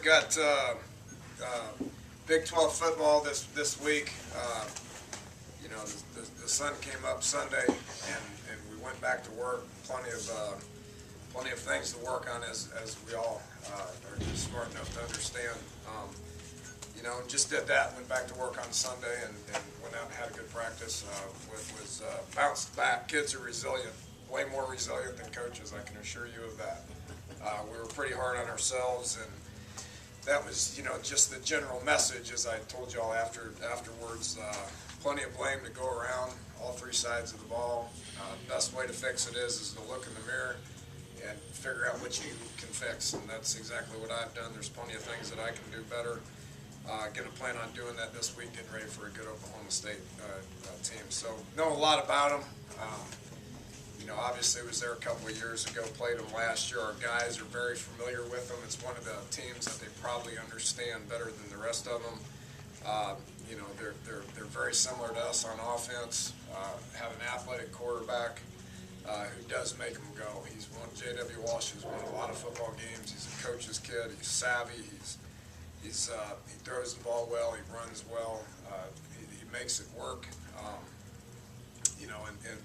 we've got Big 12 football this week. You know, the sun came up Sunday, and we went back to work. Plenty of things to work on, as we all are just smart enough to understand. You know, just did that. Went back to work on Sunday and went out and had a good practice. Was bounced back. Kids are resilient, way more resilient than coaches. I can assure you of that. We were pretty hard on ourselves, and that was, you know, just the general message, as I told y'all afterwards. Plenty of blame to go around, all three sides of the ball. Best way to fix it is to look in the mirror and figure out what you can fix, and that's exactly what I've done. There's plenty of things that I can do better. Going to plan on doing that this week, getting ready for a good Oklahoma State team. So know a lot about them. You know, obviously was there a couple of years ago, played them last year. Our guys are very familiar with them. It's one of the teams that they probably understand better than the rest of them. You know, they're very similar to us on offense. Have an athletic quarterback who does make them go. J.W. Walsh has won a lot of football games. He's a coach's kid. He's savvy. He throws the ball well. He runs well. He makes it work. You know, and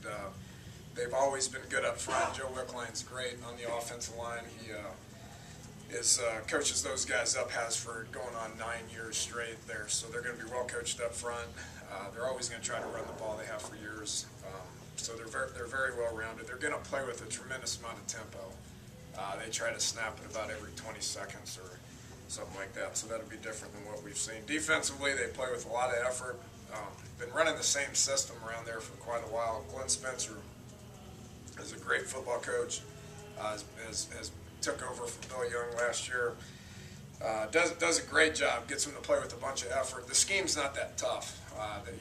they've always been good up front. Joe Wickline's great on the offensive line. He coaches those guys up, has for going on 9 years straight there. So they're going to be well coached up front. They're always going to try to run the ball. They have for years. So they're very well rounded. They're going to play with a tremendous amount of tempo. They try to snap it about every 20 seconds or something like that. So that'll be different than what we've seen. Defensively, they play with a lot of effort. Been running the same system around there for quite a while. Glenn Spencer is a great football coach. Has took over from Bill Young last year. Does a great job. Gets them to play with a bunch of effort. The scheme's not that tough.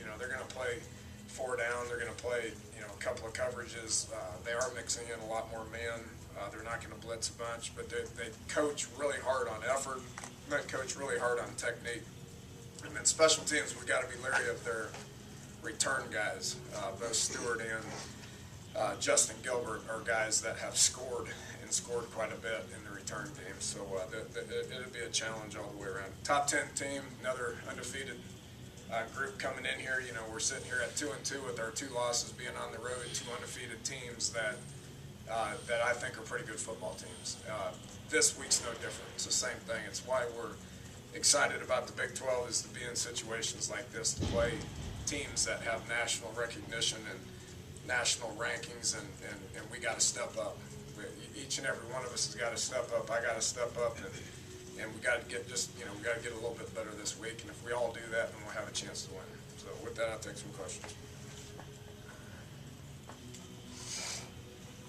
You know, they're going to play 4 down. They're going to play, you know, a couple of coverages. They are mixing in a lot more man. They're not going to blitz a bunch, but they coach really hard on effort. They coach really hard on technique. And then special teams, we've got to be leery of their return guys. Both Stewart and Justin Gilbert are guys that have scored quite a bit in the return game. So it'll be a challenge all the way around. Top 10 team, another undefeated group coming in here. You know, we're sitting here at 2-2 with our 2 losses being on the road. 2 undefeated teams that I think are pretty good football teams. This week's no different. It's the same thing. It's why we're excited about the Big 12, is to be in situations like this, to play teams that have national recognition and national rankings, and we got to step up. Each and every one of us has got to step up. I got to step up, and we got to get we got to get a little bit better this week. And if we all do that, then we'll have a chance to win. So with that, I'll take some questions.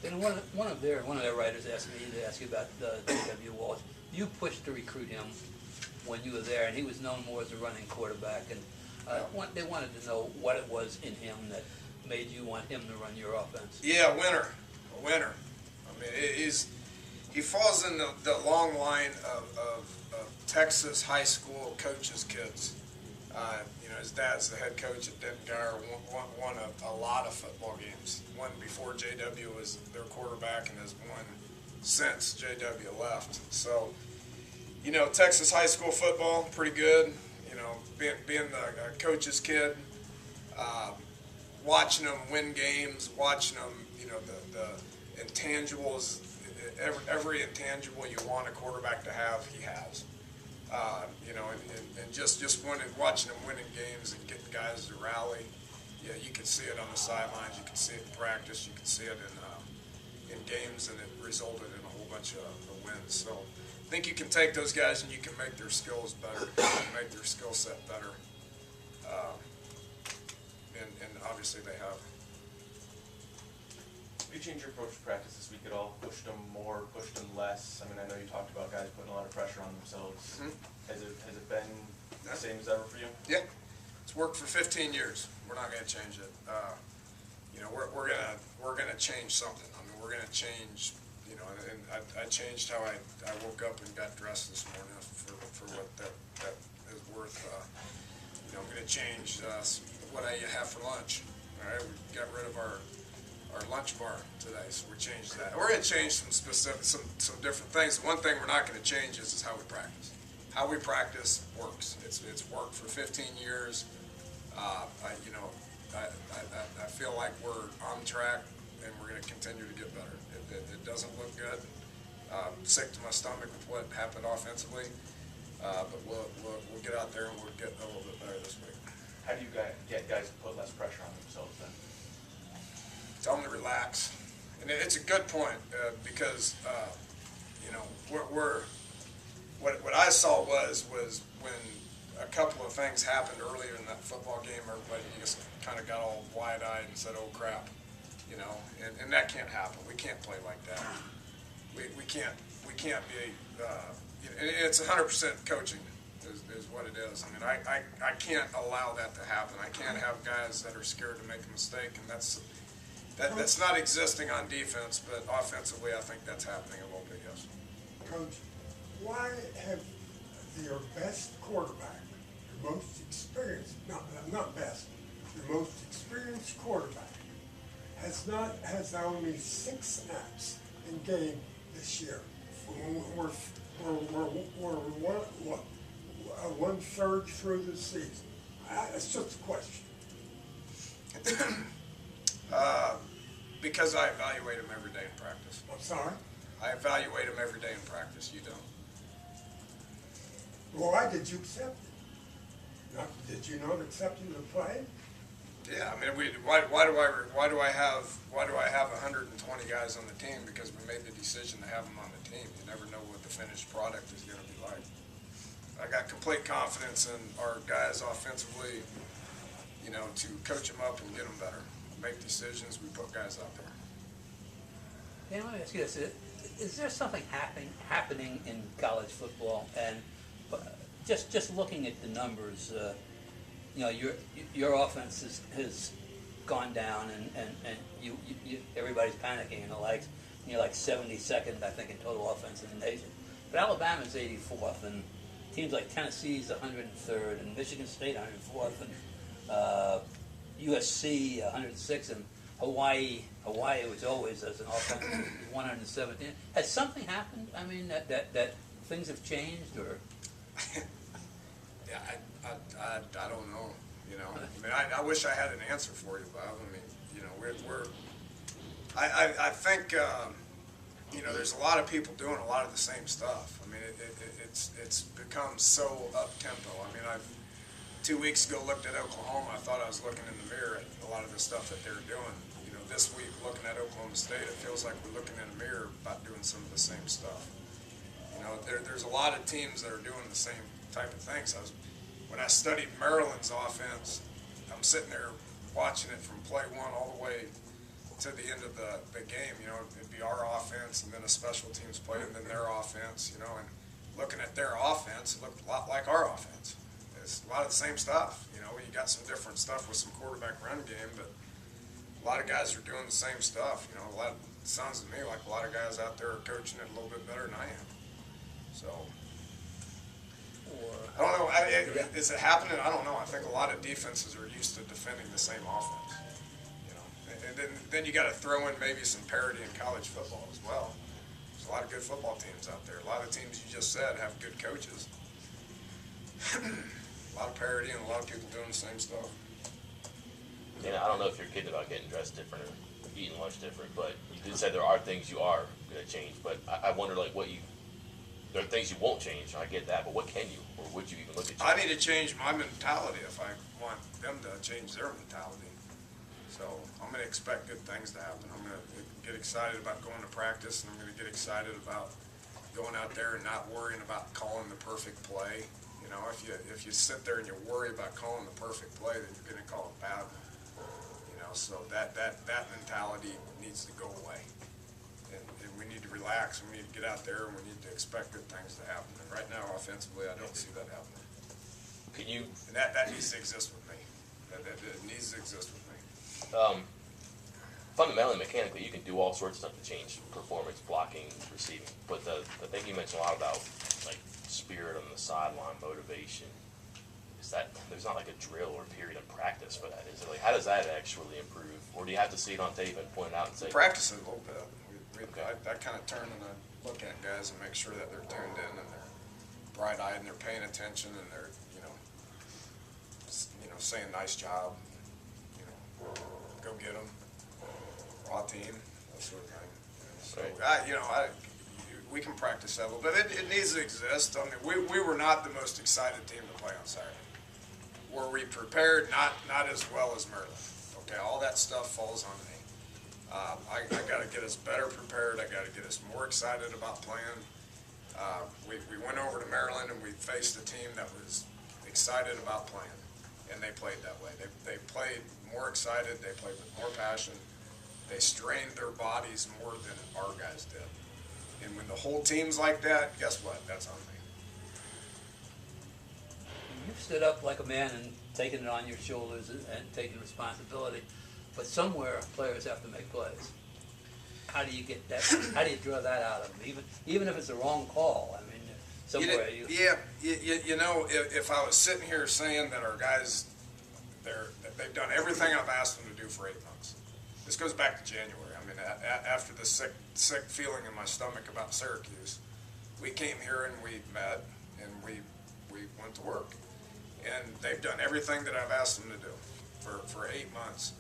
And one of their writers asked me to ask you about J.W. Walsh. You pushed to recruit him when you were there, and he was known more as a running quarterback. And they wanted to know what it was in him that made you want him to run your offense. Yeah, a winner. I mean, he falls in the long line of Texas high school coaches' kids. You know, his dad's the head coach at Denton Guyer, won a lot of football games. Won before J.W. was their quarterback, and has won since J.W. left. So, you know, Texas high school football, pretty good. You know, being the coach's kid, watching them win games, watching them, you know, the intangibles, every intangible you want a quarterback to have, he has. You know, and just watching him winning games and getting guys to rally. Yeah, you can see it on the sidelines. You can see it in practice. You can see it in games, and it resulted in a whole bunch of wins. So I think you can take those guys and you can make their skills better, you can make their skill set better. And obviously they have. Have you changed your approach to practice this week at all? Pushed them more, pushed them less? I mean, I know you talked about guys putting a lot of pressure on themselves. Mm-hmm. Has it been the same as ever for you? Yeah, it's worked for 15 years. We're not going to change it. You know, we're gonna change something. I mean, we're gonna change. You know, and I changed how I woke up and got dressed this morning for what that is worth. You know, I'm gonna change what I have for lunch. All right, we got rid of our lunch bar today, so we changed that. We're going to change some different things. One thing we're not going to change is how we practice. how we practice works. It's worked for 15 years. I feel like we're on track, and we're going to continue to get better. It doesn't look good. Sick to my stomach with what happened offensively, but we'll get out there and we'll get a little bit better this week. How do you get guys to put less pressure on themselves then? Tell them to relax, and it's a good point because what I saw was when a couple of things happened earlier in that football game, everybody just kind of got all wide-eyed and said, "Oh crap," and that can't happen. We can't play like that. We can't be. It's 100% coaching is what it is. I mean, I can't allow that to happen. I can't have guys that are scared to make a mistake, and that's not existing on defense, but offensively, I think that's happening a little bit. Yes. Coach, why have your best quarterback, your most experienced, not best, your most experienced quarterback, has only 6 snaps in game this year? We're 1/3 through the season. It's just a question. Because I evaluate him every day in practice. I'm sorry? I evaluate him every day in practice. You don't. Well, why did you accept it? Did you not accept him to play? Yeah, I mean, why do I have 120 guys on the team? Because we made the decision to have them on the team. You never know what the finished product is going to be like. I got complete confidence in our guys offensively, to coach them up and get them better. Make decisions, we put guys out there. Yeah, let me ask you this: is there something happening in college football? And just looking at the numbers, your offense has gone down, and you everybody's panicking and the likes. You're like 72nd, I think, in total offense in the nation. But Alabama's 84th, and teams like Tennessee's 103rd, and Michigan State 104th, and USC 106th, and Hawaii was always as an offense 117. Has something happened? I mean, that things have changed, or? Yeah, I don't know. I mean, I wish I had an answer for you, Bob. I mean, I think there's a lot of people doing a lot of the same stuff. I mean, it's become so up tempo. I mean, 2 weeks ago looked at Oklahoma. I thought I was looking in the mirror at a lot of the stuff that they're doing. This week looking at Oklahoma State, it feels like we're looking in a mirror about doing some of the same stuff. There's a lot of teams that are doing the same type of things. When I studied Maryland's offense, I'm sitting there watching it from play one all the way to the end of the game. It'd be our offense and then a special teams play and then their offense, and looking at their offense, it looked a lot like our offense. It's a lot of the same stuff. You got some different stuff with some quarterback run game, but a lot of guys are doing the same stuff. It sounds to me like a lot of guys out there are coaching it a little bit better than I am. So, I don't know. Is it happening? I don't know. I think a lot of defenses are used to defending the same offense. And then you got to throw in maybe some parity in college football as well. There's a lot of good football teams out there. A lot of teams you just said have good coaches. A lot of parity and a lot of people doing the same stuff. I don't know if you're kidding about getting dressed different or eating lunch different, but you did say there are things you are going to change. But I wonder, there are things you won't change. I get that, but what can you, or would you even look at? I need to change my mentality if I want them to change their mentality. So I'm going to expect good things to happen. I'm going to get excited about going to practice, and I'm going to get excited about going out there and not worrying about calling the perfect play. If you sit there and you worry about calling the perfect play, then you're going to call it bad. So that mentality needs to go away, and we need to relax. And we need to get out there, and we need to expect good things to happen. And right now, offensively, I don't see that happening. And that needs to exist with me. That needs to exist with me. Fundamentally, mechanically, you can do all sorts of stuff to change performance, blocking, receiving. But the thing you mentioned a lot about, like spirit on the sideline, motivation. Is that there's not like a drill or period of practice for that? Is it how does that actually improve, or do you have to see it on tape and point it out and say? Practice it a little bit. Okay. I kind of turn and I look at guys and make sure that they're tuned in and they're bright-eyed and they're paying attention and they're, saying nice job, go get them, raw team, that sort of thing. So, we can practice that a little bit. It needs to exist. I mean, we were not the most excited team to play on Saturday. Were we prepared? Not as well as Maryland. Okay, all that stuff falls on me. I got to get us better prepared. I got to get us more excited about playing. We went over to Maryland and we faced a team that was excited about playing, and they played that way. They played more excited. They played with more passion. They strained their bodies more than our guys did. And when the whole team's like that, guess what? That's on me. You've stood up like a man and taken it on your shoulders and taken responsibility, but somewhere players have to make plays. How do you get that? How do you draw that out of them? Even if it's the wrong call, I mean, somewhere you. Yeah, if I was sitting here saying that our guys, they've done everything I've asked them to do for 8 months. This goes back to January. I mean, after the sick feeling in my stomach about Syracuse, we came here and we met and we went to work. And they've done everything that I've asked them to do for 8 months.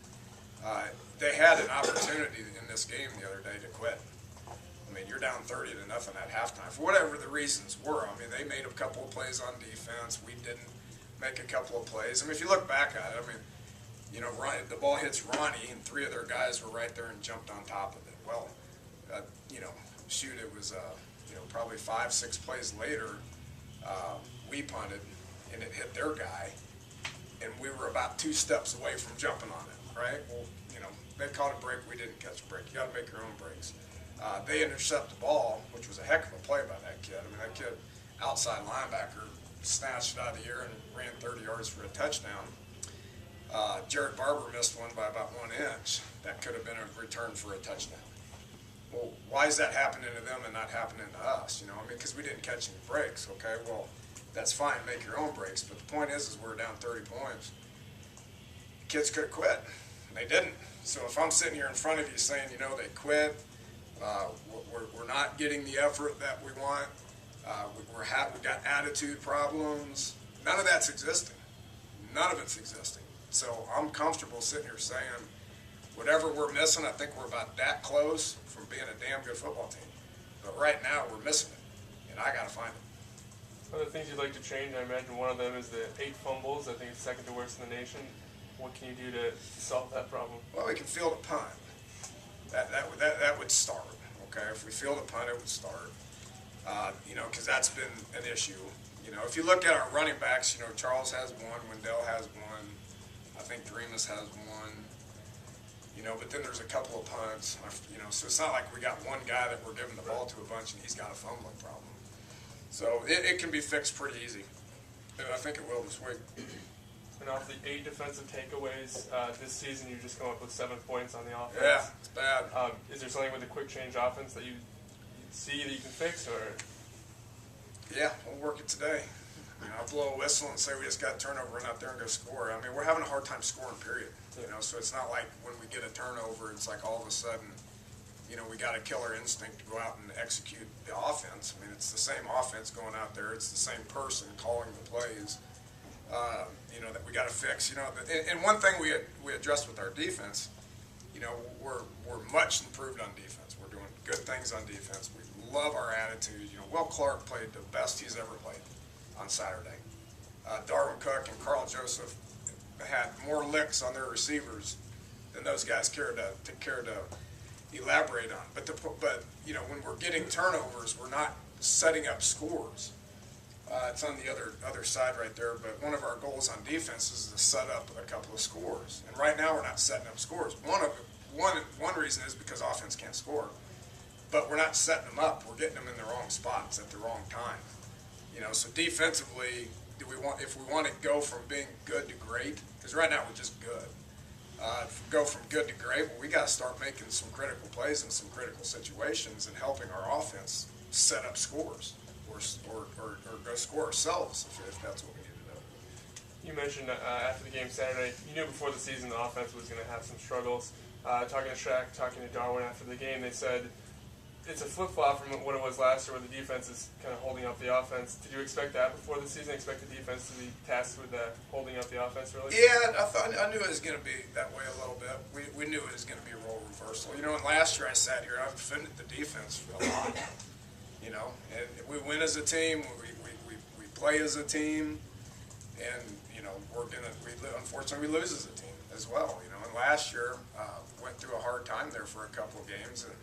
They had an opportunity in this game the other day to quit. I mean, you're down 30-0 at halftime. For whatever the reasons were, I mean, they made a couple of plays on defense. We didn't make a couple of plays. I mean, if you look back at it, I mean, the ball hits Ronnie, and 3 of their guys were right there and jumped on top of it. Well, it was, probably 5-6 plays later, we punted, and it hit their guy, and we were about 2 steps away from jumping on it, right? Well, they caught a break, we didn't catch a break. You got to make your own breaks. They intercept the ball, which was a heck of a play by that kid. I mean, that kid, outside linebacker, snatched it out of the air and ran 30 yards for a touchdown. Jared Barber missed one by about 1 inch. That could have been a return for a touchdown. Well, why is that happening to them and not happening to us? Because we didn't catch any breaks, okay? Well, that's fine, make your own breaks. But the point is we're down 30 points. Kids could have quit. They didn't. So if I'm sitting here in front of you saying, they quit, we're not getting the effort that we want, we've got attitude problems, none of that's existing. None of it's existing. So I'm comfortable sitting here saying, whatever we're missing, I think we're about that close from being a damn good football team. But right now, we're missing it, and I got to find it. Other things you'd like to change, I imagine one of them is the 8 fumbles. I think it's second to worst in the nation. What can you do to solve that problem? Well, we can field a punt. That would start, okay? If we field a punt, it would start. Because that's been an issue. If you look at our running backs, Charles has one, Wendell has one, I think Dreamus has one, but then there's a couple of punts, so it's not like we got one guy that we're giving the ball to a bunch and he's got a fumbling problem. So it can be fixed pretty easy, and I think it will this week. And off the 8 defensive takeaways this season, you just come up with 7 points on the offense. Yeah, it's bad. Is there something with the quick change offense that you see that you can fix, or? Yeah, we'll work it today. I'll blow a whistle and say we just got a turnover, run out there and go score. I mean, we're having a hard time scoring, period. So it's not like when we get a turnover, it's like all of a sudden, we got a killer instinct to go out and execute the offense. I mean, it's the same offense going out there. It's the same person calling the plays, that we got to fix. And one thing we addressed with our defense, we're much improved on defense. We're doing good things on defense. We love our attitude. Will Clark played the best he's ever played on Saturday. Darwin Cook and Carl Joseph had more licks on their receivers than those guys cared to elaborate on. But when we're getting turnovers, we're not setting up scores. It's on the other side right there. But one of our goals on defense is to set up a couple of scores. And right now we're not setting up scores. One reason is because offense can't score. But we're not setting them up. We're getting them in the wrong spots at the wrong time. So defensively, if we want to go from being good to great, because right now we're just good. If we go from good to great, well, we got to start making some critical plays in some critical situations and helping our offense set up scores or go score ourselves if that's what we need to do. You mentioned after the game Saturday, you knew before the season the offense was going to have some struggles. Talking to Shaq, talking to Darwin after the game, they said it's a flip-flop from what it was last year where the defense is kind of holding up the offense. Did you expect that before the season? Expect the defense to be tasked with holding up the offense, really? Yeah, I knew it was going to be that way a little bit. We knew it was going to be a role reversal. You know, and last year I sat here, I defended the defense a lot. You know, and we win as a team, we play as a team, and, you know, unfortunately we lose as a team as well. You know, and last year went through a hard time there for a couple of games, and,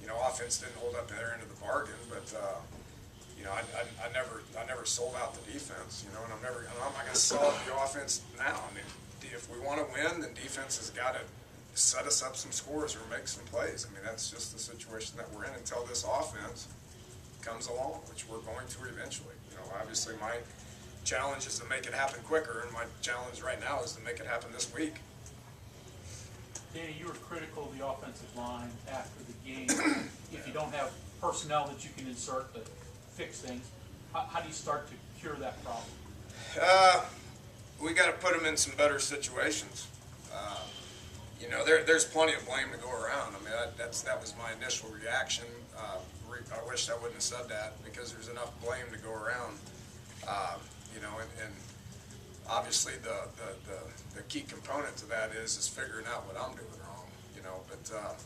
you know, offense didn't hold up their end of the bargain, but, you know, I never sold out the defense, you know, and I'm not going to sell out the offense now. I mean, if we want to win, then defense has got to set us up some scores or make some plays. I mean, that's just the situation that we're in until this offense comes along, which we're going to eventually. You know, obviously my challenge is to make it happen quicker, and my challenge right now is to make it happen this week. Danny, you were critical of the offensive line after the game. If you don't have personnel that you can insert to fix things, how do you start to cure that problem? We got to put them in some better situations. You know, there's plenty of blame to go around. I mean, that was my initial reaction. I wish I wouldn't have said that, because there's enough blame to go around. You know, and obviously the key component to that is figuring out what I'm doing wrong. You know, but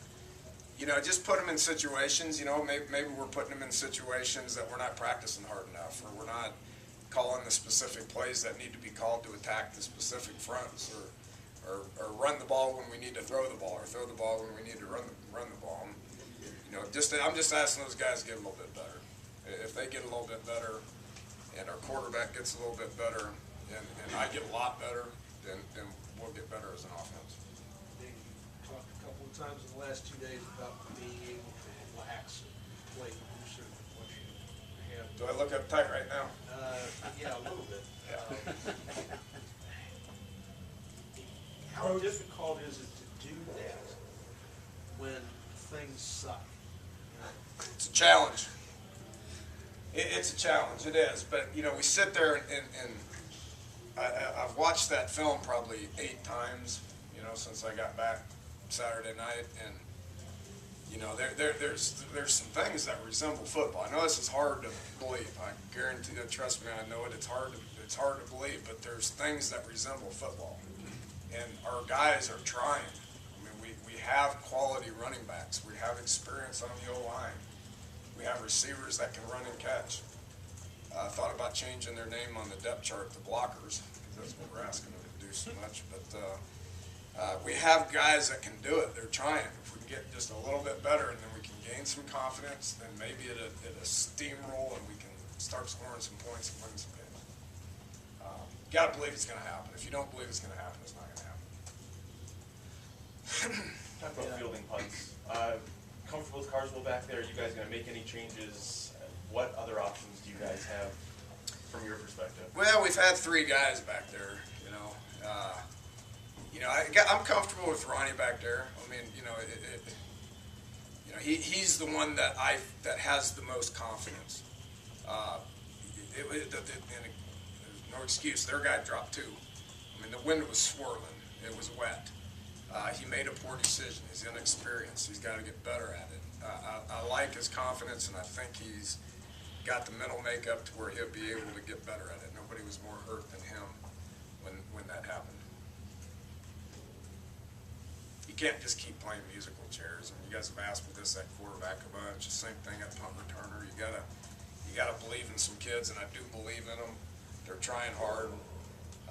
you know, just put them in situations. You know, maybe we're putting them in situations that we're not practicing hard enough, or we're not calling the specific plays that need to be called to attack the specific fronts, or run the ball when we need to throw the ball, or throw the ball when we need to run the ball. You know, I'm just asking those guys to get a little bit better. If they get a little bit better, and our quarterback gets a little bit better, and I get a lot better, then we'll get better as an offense. You talked a couple of times in the last 2 days about being able to relax and play looser than what you have. Do I look uptight right now? Yeah, a little bit. Yeah. How difficult is it to do that when things suck? It's a challenge. It's a challenge. It is. But, you know, we sit there and I've watched that film probably 8 times, you know, since I got back Saturday night, and, you know, there's some things that resemble football. I know this is hard to believe. I guarantee you, trust me, I know it. It's hard to believe, but there's things that resemble football, and our guys are trying. I mean, we have quality running backs. We have experience on the O-line. We have receivers that can run and catch. I thought about changing their name on the depth chart to blockers, because that's what we're asking them to do so much. But we have guys that can do it. They're trying. If we can get just a little bit better, and then we can gain some confidence, then maybe at a steamroll, and we can start scoring some points and win some games. You got to believe it's going to happen. If you don't believe it's going to happen, it's not going to happen. Talk about fielding punts. Comfortable with Carswell back there? Are you guys going to make any changes? What other options do you guys have from your perspective? Well, we've had 3 guys back there, you know. You know, I'm comfortable with Ronnie back there. I mean, you know, you know, he's the one that has the most confidence. There's no excuse. Their guy dropped 2. I mean, the wind was swirling. It was wet. He made a poor decision. He's inexperienced. He's got to get better at it. I like his confidence, and I think he's got the mental makeup to where he'll be able to get better at it. Nobody was more hurt than him when that happened. You can't just keep playing musical chairs. I mean, you guys have asked me this at quarterback a bunch. The same thing at punt returner. You gotta believe in some kids, and I do believe in them. They're trying hard.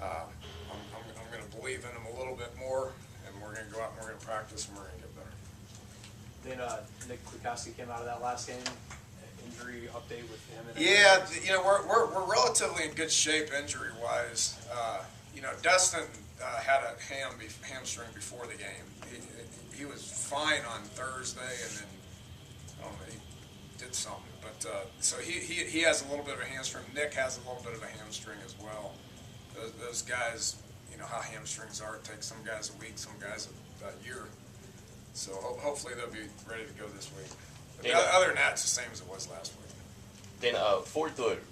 I'm going to believe in them a little bit more, and we're going to go out and we're going to practice, and we're going to get better. Then Nick Kwiatkowski came out of that last game. Injury update with him. Yeah, you know, we're relatively in good shape injury-wise. You know, Dustin had a hamstring before the game. He was fine on Thursday, and then he did something. But so he has a little bit of a hamstring. Nick has a little bit of a hamstring as well. Those guys, you know how hamstrings are. It takes some guys a week, some guys a year. So hopefully they'll be ready to go this week. But other than that, it's the same as it was last week. Then Ford threw it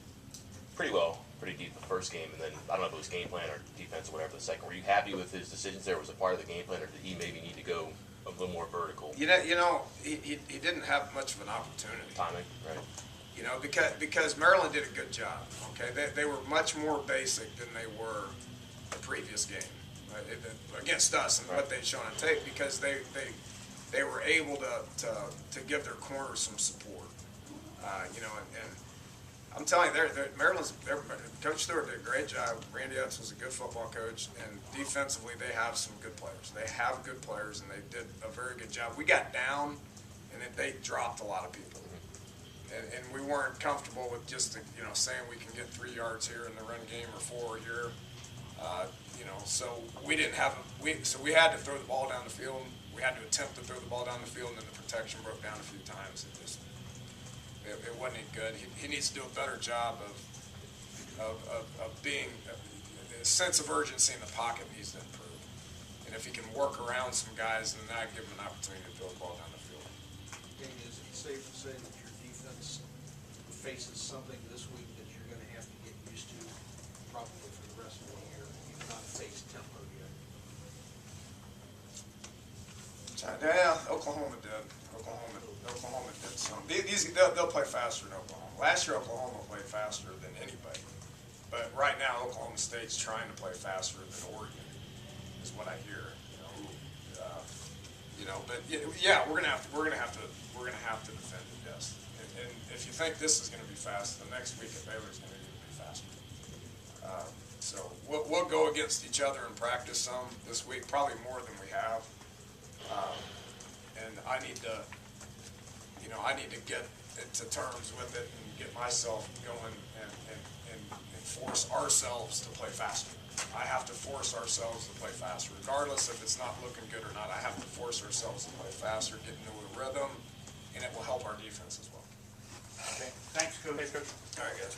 pretty well, pretty deep the first game, and then I don't know if it was game plan or defense or whatever the second. Were you happy with his decisions there? Was it part of the game plan, or did he maybe need to go a little more vertical He didn't have much of an opportunity. timing, right? You know, because Maryland did a good job. Okay, they were much more basic than they were the previous game against us and what they'd shown on tape, because they were able to give their corners some support. You know, and I'm telling you, Coach Stewart did a great job. Randy Utz was a good football coach, and defensively they have some good players. They have good players, and they did a very good job. We got down, and they dropped a lot of people. And we weren't comfortable with just saying we can get 3 yards here in the run game or 4 here. You know, so we didn't have so we had to throw the ball down the field. We had to attempt to throw the ball down the field, and then the protection broke down a few times. It wasn't any good. He needs to do a better job of being the sense of urgency in the pocket needs to improve. And if he can work around some guys, then that give him an opportunity to throw the ball down the field. Danny, is it safe to say that your defense faces something this week that you're gonna have to get used to probably for the rest of the year? You've not faced tempo yet. Yeah, Oklahoma did. Oklahoma did some. They'll play faster than Oklahoma. Last year, Oklahoma played faster than anybody. But right now, Oklahoma State's trying to play faster than Oregon, is what I hear. But yeah, we're gonna have to defend it. Yes. And if you think this is going to be fast, the next week at Baylor is going to be faster. So we'll go against each other and practice some this week, probably more than we have. And I need to get to terms with it and get myself going and force ourselves to play faster. I have to force ourselves to play faster, regardless if it's not looking good or not. I have to force ourselves to play faster, get into a rhythm, and it will help our defense as well. Okay, thanks, Coach. Thanks, Coach. All right, guys.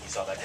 You saw that?